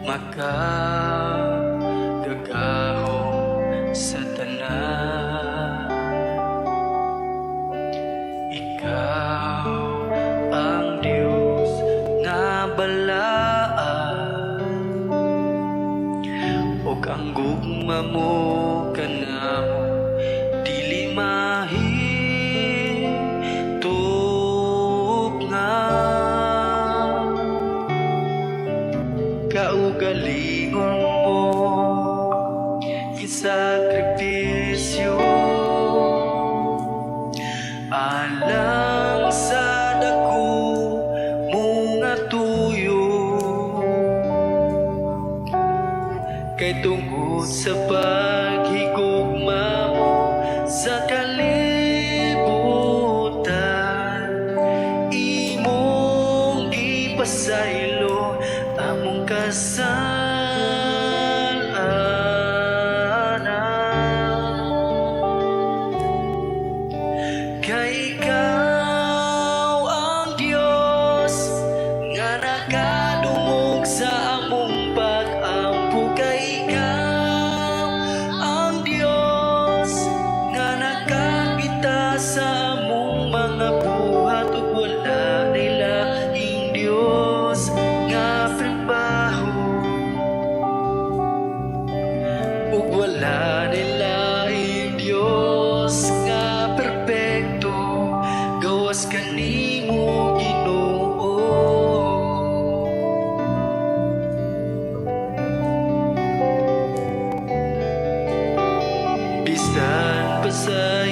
makagagahom sa tanan. Ikaw ang Diyos nga balaan, ug ang gugma mo kanamo dili mahitunggan. Kaugalingon mo gisakripisyo alang sa dako mga tuyo, kay tungod sa paghigugma mo sa kalibutan, imong gipasaylo among kasalanan. Kay ikaw ang Diyos nga nakadungog sa among pag-ampo. Kay ikaw ang Diyos nga nakakita sa among mga buhat, ug wala nilahing Diyos nga trabaho, ug wala nilahing Diyos nga perpekto gawas kanimo Ginoo. Bisan pa sa